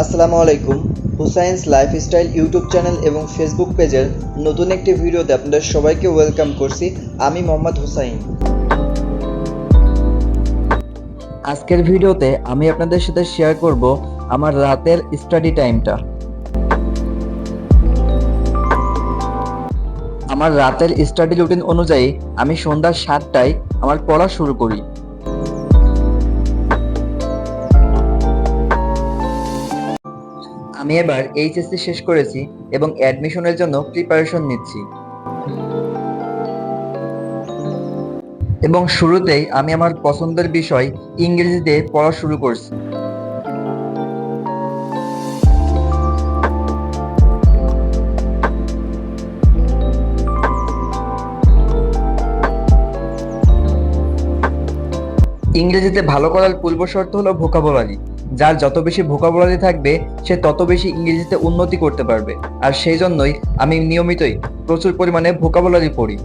আসসালামু আলাইকুম। হুসাইনস lifestyle YouTube channel এবং ফেসবুক পেজের নতুন একটি ভিডিওতে আপনাদের সবাইকে ওয়েলকাম করছি। আমি মোহাম্মদ হুসাইন। আজকের ভিডিওতে আমি আপনাদের সাথে শেয়ার করব আমার রাতের স্টাডি টাইমটা। আমার রাতের স্টাডি রুটিন অনুযায়ী আমি সন্ধ্যা 7টায় আমার পড়া শুরু করি। আমি এবার এইচএসসি শেষ করেছি এবং অ্যাডমিশনের জন্য প্রিপারেশন নিচ্ছি। এবং শুরুতেই আমি আমার পছন্দের বিষয় ইংরেজিতে পড়া শুরু করছি। ইংরেজিতে ভালো করার পূর্ব শর্ত হলো ভোকাবুলারি। যার যত বেশি ভোকাবুলারি থাকবে সে তত বেশি ইংরেজিতে উন্নতি করতে পারবে। আর সেই জন্যই আমি নিয়মিতই প্রচুর পরিমাণে ভোকাবুলারি পড়ি।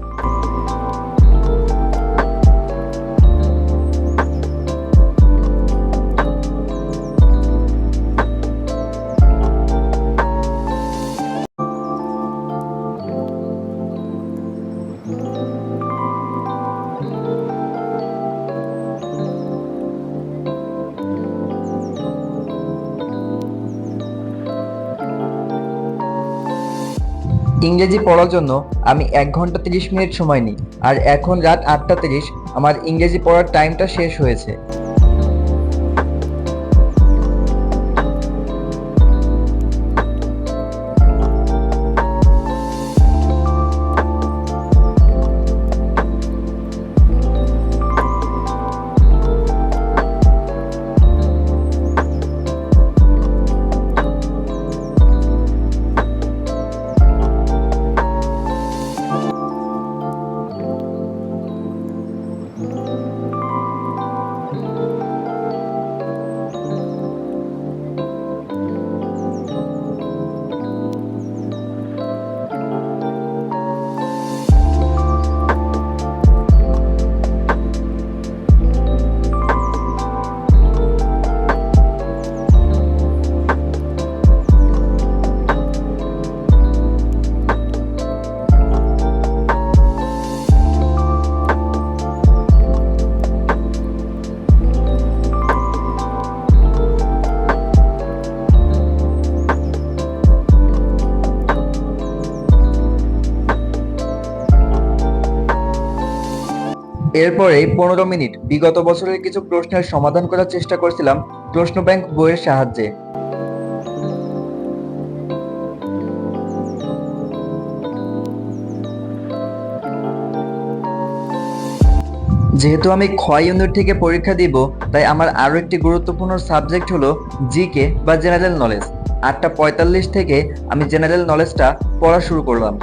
ইংরেজি পড়ার জন্য আমি 1 ঘন্টা 30 মিনিট সময় নিই। আর এখন রাত 8টা 30, আমার ইংরেজি পড়ার টাইমটা শেষ হয়েছে। এরপরে 15 মিনিট বিগত বছরের কিছু প্রশ্নের সমাধান করার চেষ্টা করছিলাম প্রশ্ন ব্যাংক বইয়ের সাহায্যে। যেহেতু আমি খ ইউনিট থেকে পরীক্ষা দিব, তাই আমার আরো একটি গুরুত্বপূর্ণ সাবজেক্ট হলো জিকে বা জেনারেল নলেজ। 8টা 45 থেকে আমি জেনারেল নলেজটা পড়া শুরু করলাম।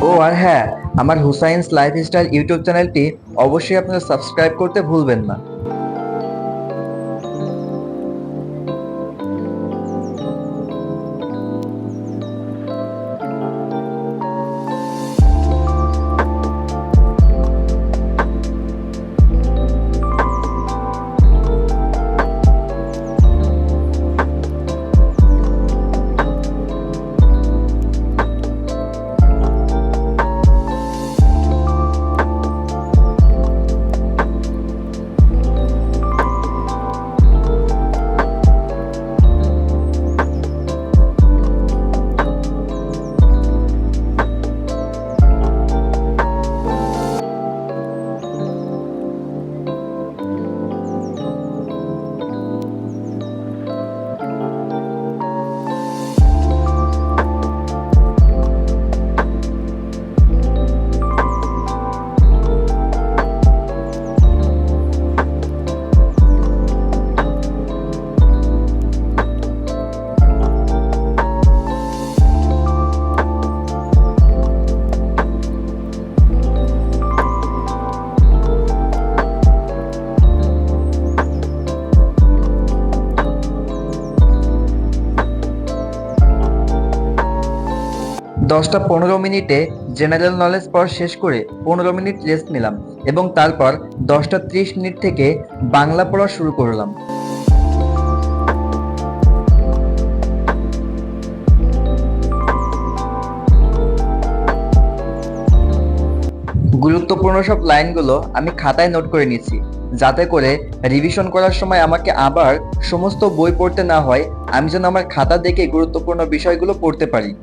ও আর হ্যাঁ, আমার হুসাইনস লাইফস্টাইল ইউটিউব চ্যানেলটি অবশ্যই আপনারা সাবস্ক্রাইব করতে ভুলবেন না। 10টা 15 মিনিটে জেনারেল নলেজ পড়া শেষ করে 15 মিনিট রেস্ট নিলাম এবং তারপর 10টা 30 মিনিট থেকে বাংলা পড়া শুরু করলাম। গুরুত্বপূর্ণ সব লাইনগুলো আমি খাতায় নোট করে নিচ্ছি, যাতে করে রিভিশন করার সময় আমাকে আবার সমস্ত বই পড়তে না হয়, আমি যেন আমার খাতা দেখে গুরুত্বপূর্ণ বিষয়গুলো পড়তে পারি।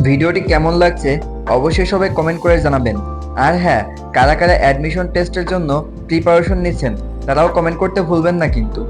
ভিডিওটি কেমন লাগছে অবশ্যই সবাই কমেন্ট করে জানাবেন। আর হ্যাঁ, কারা কারা অ্যাডমিশন টেস্টের জন্য প্রিপারেশন নিচ্ছেন তারাও কমেন্ট করতে ভুলবেন না কিন্তু।